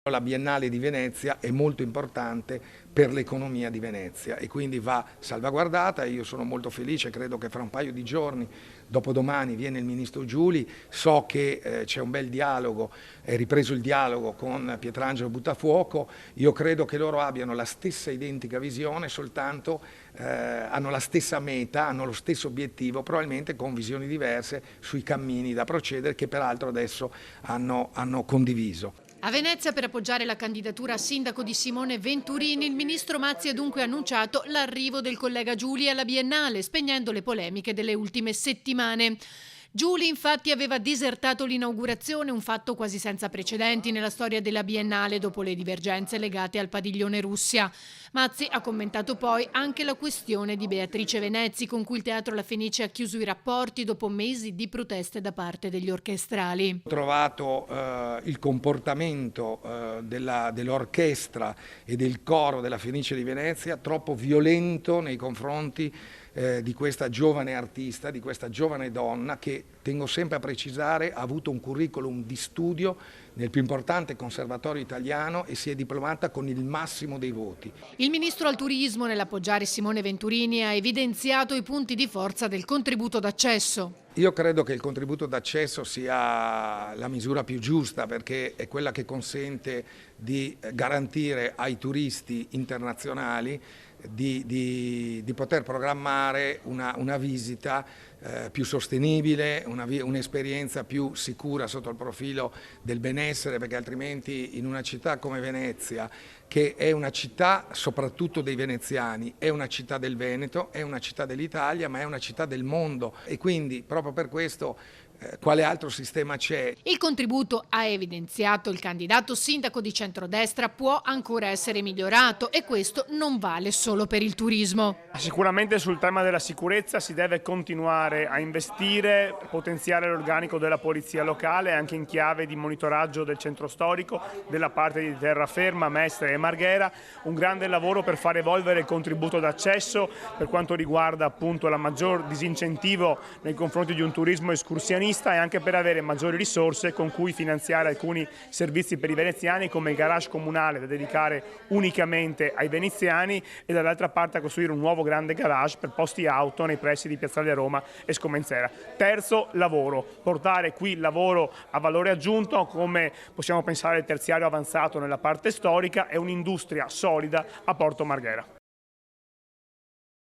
La Biennale di Venezia è molto importante per l'economia di Venezia e quindi va salvaguardata. Io sono molto felice, credo che fra un paio di giorni, dopodomani, viene il Ministro Giuli, so che c'è un bel dialogo, è ripreso il dialogo con Pietrangelo Buttafuoco. Io credo che loro abbiano la stessa identica visione, soltanto hanno la stessa meta, hanno lo stesso obiettivo, probabilmente con visioni diverse sui cammini da procedere che peraltro adesso hanno condiviso. A Venezia, per appoggiare la candidatura a sindaco di Simone Venturini, il ministro Mazzi ha dunque annunciato l'arrivo del collega Giuli alla Biennale, spegnendo le polemiche delle ultime settimane. Giuli infatti aveva disertato l'inaugurazione, un fatto quasi senza precedenti nella storia della Biennale dopo le divergenze legate al padiglione Russia. Mazzi ha commentato poi anche la questione di Beatrice Venezzi, con cui il Teatro La Fenice ha chiuso i rapporti dopo mesi di proteste da parte degli orchestrali. Ho trovato il comportamento dell'orchestra e del coro della Fenice di Venezia troppo violento nei confronti di questa giovane artista, di questa giovane donna che, tengo sempre a precisare, ha avuto un curriculum di studio nel più importante conservatorio italiano e si è diplomata con il massimo dei voti. Il ministro al turismo, nell'appoggiare Simone Venturini, ha evidenziato i punti di forza del contributo d'accesso. Io credo che il contributo d'accesso sia la misura più giusta, perché è quella che consente di garantire ai turisti internazionali di poter programmare una visita più sostenibile, un'esperienza più sicura sotto il profilo del benessere, perché altrimenti in una città come Venezia, che è una città soprattutto dei veneziani, è una città del Veneto, è una città dell'Italia, ma è una città del mondo e quindi proprio per questo quale altro sistema c'è? Il contributo, ha evidenziato il candidato sindaco di centrodestra, può ancora essere migliorato e questo non vale solo per il turismo. Sicuramente sul tema della sicurezza si deve continuare a investire, potenziare l'organico della polizia locale anche in chiave di monitoraggio del centro storico, della parte di Terraferma, Mestre e Marghera, un grande lavoro per far evolvere il contributo d'accesso per quanto riguarda appunto la maggior disincentivo nei confronti di un turismo escursionista e anche per avere maggiori risorse con cui finanziare alcuni servizi per i veneziani come il garage comunale da dedicare unicamente ai veneziani e dall'altra parte a costruire un nuovo grande garage per posti auto nei pressi di Piazzale Roma e Scomenzera. Terzo, lavoro, portare qui il lavoro a valore aggiunto, come possiamo pensare il terziario avanzato nella parte storica, e un'industria solida a Porto Marghera.